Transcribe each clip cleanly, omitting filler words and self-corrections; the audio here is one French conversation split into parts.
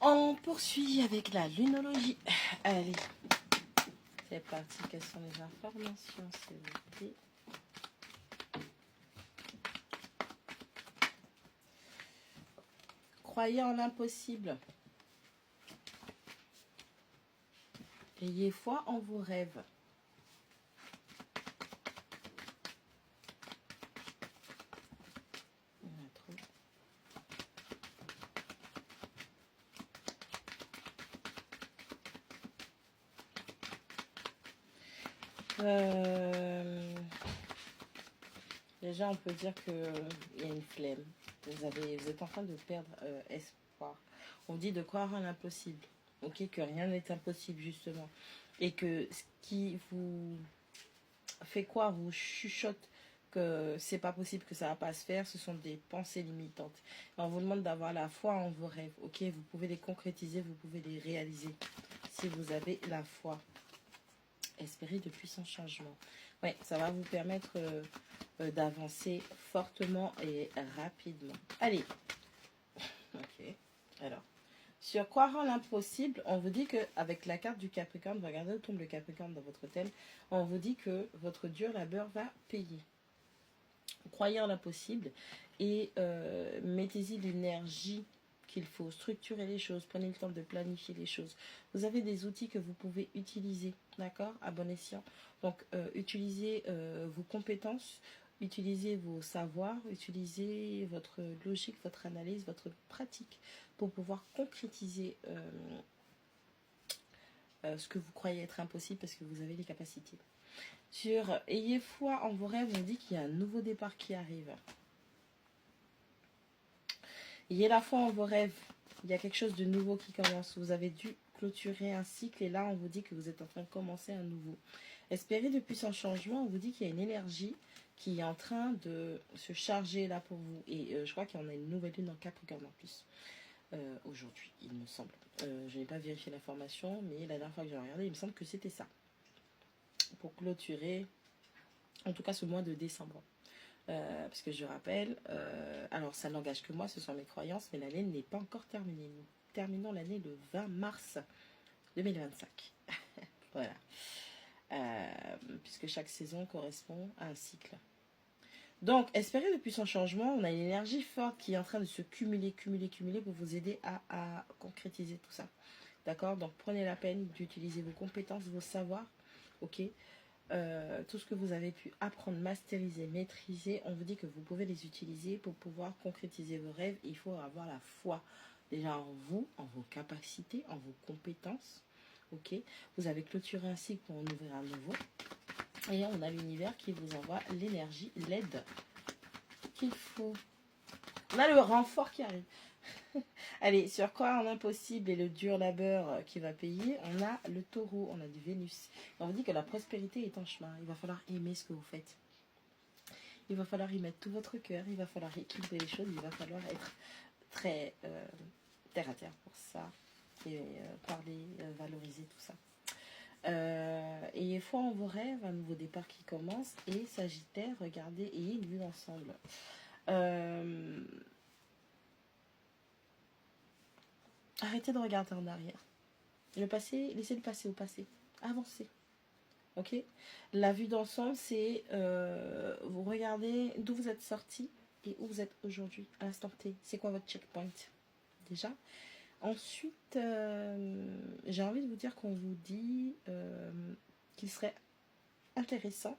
On poursuit avec la lunologie. Allez, c'est parti. Quelles sont les informations, s'il vous plaît? Croyez en l'impossible. Ayez foi en vos rêves. Il y en a trop. Déjà, on peut dire qu'il y a une flemme. Vous êtes en train de perdre espoir. On dit de croire en l'impossible. Ok, que rien n'est impossible, justement. Et que ce qui vous fait croire, vous chuchote que c'est pas possible, que ça va pas se faire, ce sont des pensées limitantes. Et on vous demande d'avoir la foi en vos rêves. Ok, vous pouvez les concrétiser, vous pouvez les réaliser si vous avez la foi. Espérer de puissants changements. Ouais, ça va vous permettre d'avancer fortement et rapidement. Allez. Ok. Alors, sur croire en l'impossible, on vous dit qu'avec la carte du Capricorne, regardez où tombe le Capricorne dans votre thème, on vous dit que votre dur labeur va payer. Croyez en l'impossible et mettez-y l'énergie qu'il faut, structurer les choses, prenez le temps de planifier les choses. Vous avez des outils que vous pouvez utiliser, d'accord, à bon escient. Donc, utilisez vos compétences, utilisez vos savoirs, utilisez votre logique, votre analyse, votre pratique pour pouvoir concrétiser ce que vous croyez être impossible parce que vous avez les capacités. Sur ayez foi en vos rêves, on dit qu'il y a un nouveau départ qui arrive. Ayez la foi en vos rêves. Il y a quelque chose de nouveau qui commence. Vous avez dû clôturer un cycle et là, on vous dit que vous êtes en train de commencer un nouveau. Espérez de puissants changements. On vous dit qu'il y a une énergie qui est en train de se charger là pour vous. Et je crois qu'il y en a une nouvelle lune en Capricorne en plus. Aujourd'hui, il me semble. Je n'ai pas vérifié l'information, mais la dernière fois que j'ai regardé, il me semble que c'était ça. Pour clôturer, en tout cas ce mois de décembre. Parce que je rappelle, alors ça n'engage que moi, ce sont mes croyances, mais l'année n'est pas encore terminée. Nous terminons l'année le 20 mars 2025. Voilà. Puisque chaque saison correspond à un cycle. Donc, espérez de puissants changements. On a une énergie forte qui est en train de se cumuler pour vous aider à concrétiser tout ça. D'accord? Donc, prenez la peine d'utiliser vos compétences, vos savoirs. Ok? Tout ce que vous avez pu apprendre, masteriser, maîtriser, on vous dit que vous pouvez les utiliser pour pouvoir concrétiser vos rêves. Il faut avoir la foi déjà en vous, en vos capacités, en vos compétences. Ok, vous avez clôturé un cycle pour en ouvrir un nouveau. Et on a l'univers qui vous envoie l'énergie, l'aide qu'il faut. On a le renfort qui arrive. Allez, sur quoi en impossible et le dur labeur qui va payer, on a le taureau, on a du Vénus. On vous dit que la prospérité est en chemin. Il va falloir aimer ce que vous faites. Il va falloir y mettre tout votre cœur. Il va falloir équilibrer les choses. Il va falloir être très terre à terre pour ça. Et parler, valoriser tout ça. Ayez foi en vos rêves, un nouveau départ qui commence. Et Sagittaire, regardez, ayez une vue ensemble. Arrêtez de regarder en arrière. Le passé, laissez le passé au passé. Avancez. Ok? La vue d'ensemble, c'est vous regardez d'où vous êtes sorti et où vous êtes aujourd'hui, à l'instant T. C'est quoi votre checkpoint? Déjà. Ensuite, j'ai envie de vous dire qu'on vous dit qu'il serait intéressant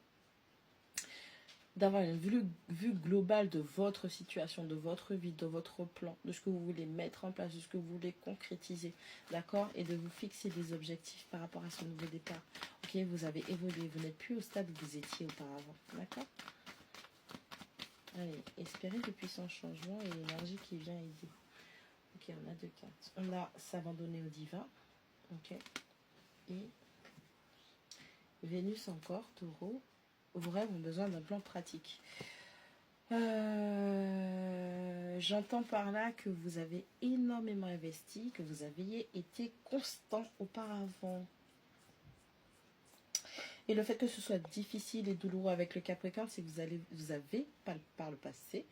d'avoir une vue globale de votre situation, de votre vie, de votre plan, de ce que vous voulez mettre en place, de ce que vous voulez concrétiser, d'accord? Et de vous fixer des objectifs par rapport à ce nouveau départ. Ok, vous avez évolué, vous n'êtes plus au stade où vous étiez auparavant, d'accord? Allez, espérez de puissants changements et l'énergie qui vient aider. Ok, on a deux cartes. On a s'abandonner au divin, ok? Et Vénus encore, taureau. Vos rêves ont besoin d'un plan pratique. J'entends par là que vous avez énormément investi, que vous aviez été constant auparavant. Et le fait que ce soit difficile et douloureux avec le Capricorne, c'est que vous avez, par le passé,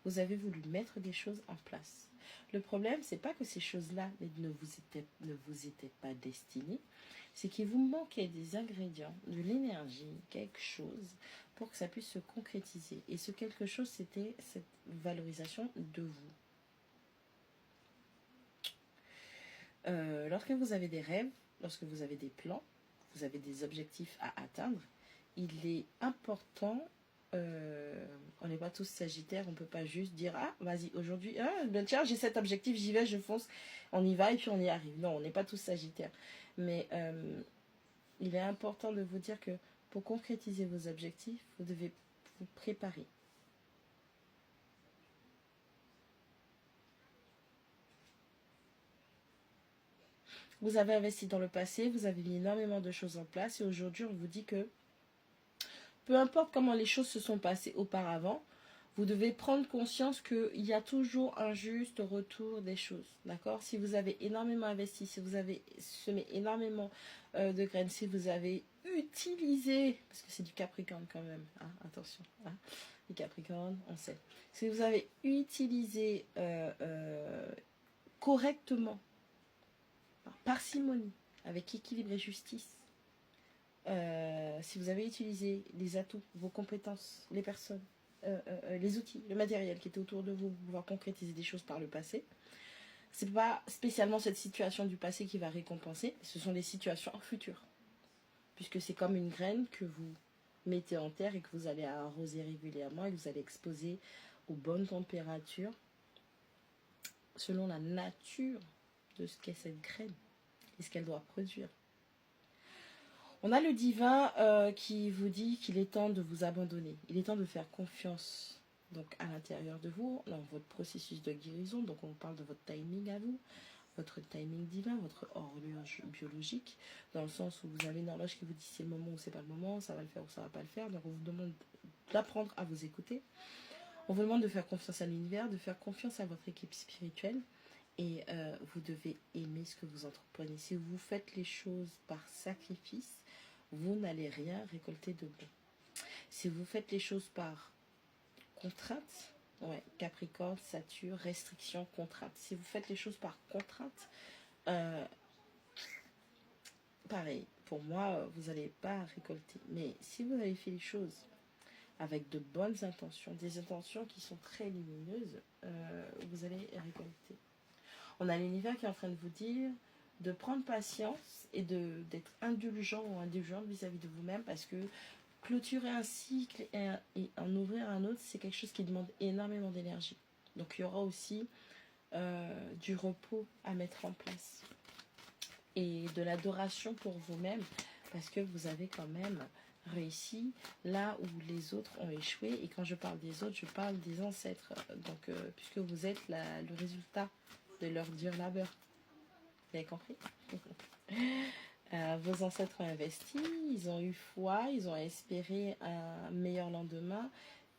vous avez voulu mettre des choses en place. Le problème, c'est pas que ces choses-là ne vous étaient pas destinées, c'est qu'il vous manquait des ingrédients, de l'énergie, quelque chose pour que ça puisse se concrétiser. Et ce quelque chose, c'était cette valorisation de vous. Lorsque vous avez des rêves, lorsque vous avez des plans, vous avez des objectifs à atteindre, il est important, on n'est pas tous sagittaires, on ne peut pas juste dire ah vas-y aujourd'hui, ben tiens j'ai cet objectif, j'y vais, je fonce, on y va et puis on y arrive. Non, on n'est pas tous sagittaires. Mais il est important de vous dire que pour concrétiser vos objectifs, vous devez vous préparer. Vous avez investi dans le passé, vous avez mis énormément de choses en place et aujourd'hui on vous dit que peu importe comment les choses se sont passées auparavant, vous devez prendre conscience qu'il y a toujours un juste retour des choses. D'accord? Si vous avez énormément investi, si vous avez semé énormément de graines, si vous avez utilisé, parce que c'est du Capricorne quand même, hein, attention, hein, les Capricornes, on sait. Si vous avez utilisé correctement, par parcimonie, avec équilibre et justice, si vous avez utilisé les atouts, vos compétences, les personnes, les outils, le matériel qui était autour de vous pour pouvoir concrétiser des choses par le passé, c'est pas spécialement cette situation du passé qui va récompenser, ce sont les situations futures. Puisque c'est comme une graine que vous mettez en terre et que vous allez arroser régulièrement et que vous allez exposer aux bonnes températures selon la nature de ce qu'est cette graine et ce qu'elle doit produire. On a le divin qui vous dit qu'il est temps de vous abandonner. Il est temps de faire confiance donc à l'intérieur de vous, dans votre processus de guérison. Donc on parle de votre timing à vous, votre timing divin, votre horloge biologique, dans le sens où vous avez une horloge qui vous dit c'est le moment ou c'est pas le moment, ça va le faire ou ça va pas le faire. Donc on vous demande d'apprendre à vous écouter. On vous demande de faire confiance à l'univers, de faire confiance à votre équipe spirituelle. Et vous devez aimer ce que vous entreprenez. Si vous faites les choses par sacrifice, vous n'allez rien récolter de bon. Si vous faites les choses par contrainte, ouais, Capricorne, Saturne, restriction, contrainte. Si vous faites les choses par contrainte, pareil, pour moi, vous n'allez pas récolter. Mais si vous avez fait les choses avec de bonnes intentions, des intentions qui sont très lumineuses, vous allez récolter. On a l'univers qui est en train de vous dire de prendre patience et d'être indulgent ou indulgente vis-à-vis de vous-même parce que clôturer un cycle et en ouvrir un autre, c'est quelque chose qui demande énormément d'énergie. Donc il y aura aussi du repos à mettre en place et de l'adoration pour vous-même parce que vous avez quand même réussi là où les autres ont échoué. Et quand je parle des autres, je parle des ancêtres. Donc puisque vous êtes le résultat de leur dur labeur. Vous avez compris? Vos ancêtres ont investi, ils ont eu foi, ils ont espéré un meilleur lendemain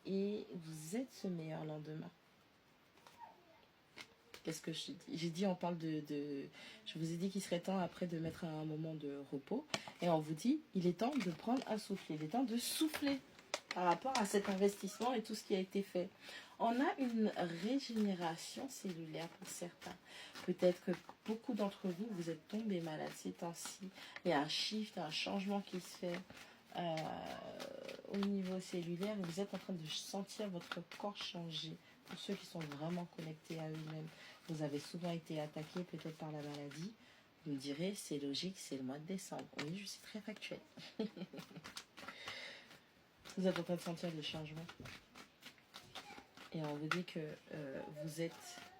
et vous êtes ce meilleur lendemain. Qu'est-ce que je dis? J'ai dit, on parle je vous ai dit qu'il serait temps après de mettre un moment de repos et on vous dit, il est temps de prendre un souffle, il est temps de souffler par rapport à cet investissement et tout ce qui a été fait. On a une régénération cellulaire pour certains. Peut-être que beaucoup d'entre vous, vous êtes tombés malades ces temps-ci. Il y a un shift, un changement qui se fait au niveau cellulaire et vous êtes en train de sentir votre corps changer. Pour ceux qui sont vraiment connectés à eux-mêmes, vous avez souvent été attaqués peut-être par la maladie. Vous me direz, c'est logique, c'est le mois de décembre. Oui, je suis très factuelle. Vous êtes en train de sentir des changements. Et on vous dit que vous êtes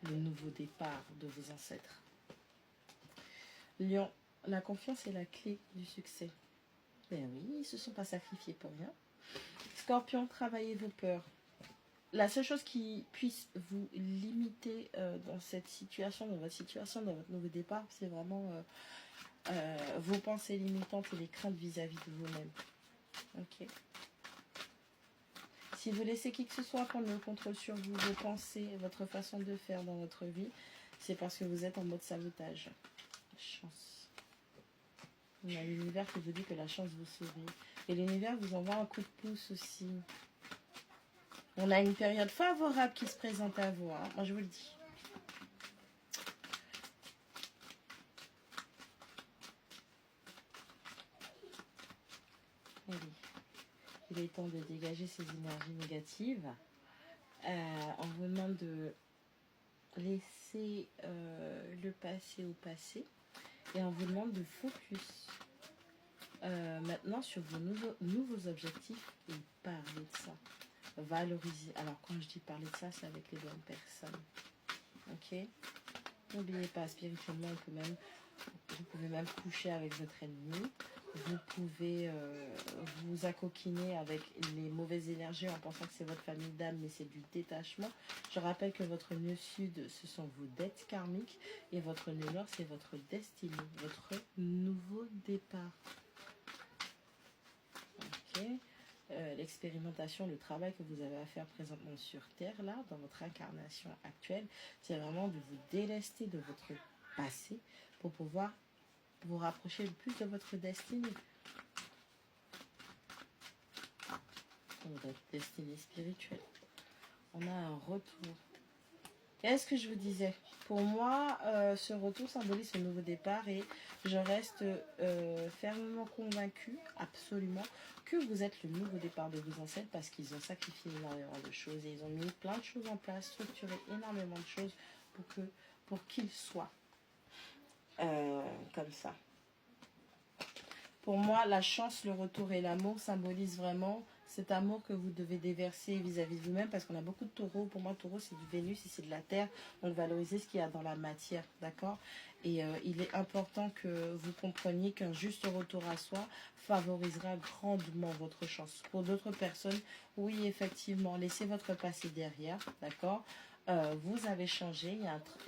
le nouveau départ de vos ancêtres. Lion, la confiance est la clé du succès. Ben oui, ils ne se sont pas sacrifiés pour rien. Scorpion, travaillez vos peurs. La seule chose qui puisse vous limiter dans cette situation, dans votre situation, dans votre nouveau départ, c'est vraiment vos pensées limitantes et les craintes vis-à-vis de vous-même. Ok. Si vous laissez qui que ce soit prendre le contrôle sur vous, vos pensées, votre façon de faire dans votre vie, c'est parce que vous êtes en mode sabotage. Chance. On a l'univers qui vous dit que la chance vous sourit. Et l'univers vous envoie un coup de pouce aussi. On a une période favorable qui se présente à vous. Hein. Moi, je vous le dis. Il est temps de dégager ces énergies négatives. On vous demande de laisser le passé au passé. Et on vous demande de focus maintenant sur vos nouveaux objectifs et parler de ça. Valoriser. Alors quand je dis parler de ça, c'est avec les bonnes personnes. Ok? N'oubliez pas, spirituellement, vous pouvez même coucher avec votre ennemi. Vous pouvez vous accoquiner avec les mauvaises énergies en pensant que c'est votre famille d'âme, mais c'est du détachement. Je rappelle que votre nœud sud, ce sont vos dettes karmiques, et votre nœud nord, c'est votre destinée, votre nouveau départ. Ok. L'expérimentation, le travail que vous avez à faire présentement sur Terre, là, dans votre incarnation actuelle, c'est vraiment de vous délester de votre passé pour pouvoir vous rapprocher le plus de votre destinée. Votre destinée spirituelle. On a un retour. Qu'est-ce que je vous disais? Pour moi, ce retour symbolise ce nouveau départ et je reste fermement convaincue, absolument, que vous êtes le nouveau départ de vos ancêtres parce qu'ils ont sacrifié énormément de choses et ils ont mis plein de choses en place, structuré énormément de choses pour qu'ils soient comme ça. Pour moi, la chance, le retour et l'amour symbolisent vraiment cet amour que vous devez déverser vis-à-vis de vous-même, parce qu'on a beaucoup de taureaux. Pour moi, taureau, c'est du Vénus et c'est de la terre. Donc, valorisez ce qu'il y a dans la matière, d'accord? Et il est important que vous compreniez qu'un juste retour à soi favorisera grandement votre chance. Pour d'autres personnes, oui, effectivement, laissez votre passé derrière, d'accord? Vous avez changé,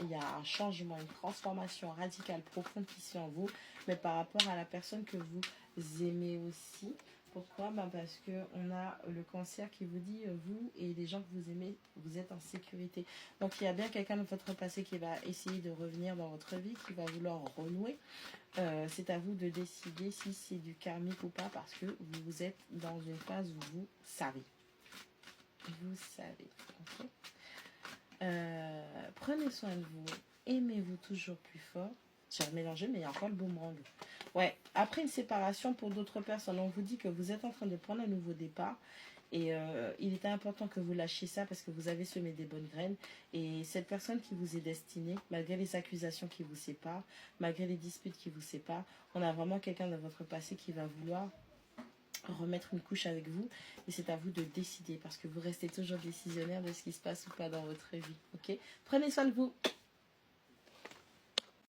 il y a un changement, une transformation radicale, profonde qui se fait en vous, mais par rapport à la personne que vous aimez aussi. Pourquoi? Parce qu'on a le cancer qui vous dit, vous et les gens que vous aimez, vous êtes en sécurité. Donc il y a bien quelqu'un de votre passé qui va essayer de revenir dans votre vie, qui va vouloir renouer. C'est à vous de décider si c'est du karmique ou pas, parce que vous êtes dans une phase où vous savez. Vous savez. Okay? Prenez soin de vous, aimez-vous toujours plus fort. J'ai remélangé, mais il y a encore le boomerang. Ouais, après une séparation pour d'autres personnes, on vous dit que vous êtes en train de prendre un nouveau départ. Et il était important que vous lâchiez ça parce que vous avez semé des bonnes graines. Et cette personne qui vous est destinée, malgré les accusations qui vous séparent, malgré les disputes qui vous séparent, on a vraiment quelqu'un dans votre passé qui va vouloir remettre une couche avec vous, et c'est à vous de décider parce que vous restez toujours décisionnaire de ce qui se passe ou pas dans votre vie. Ok, prenez soin de vous.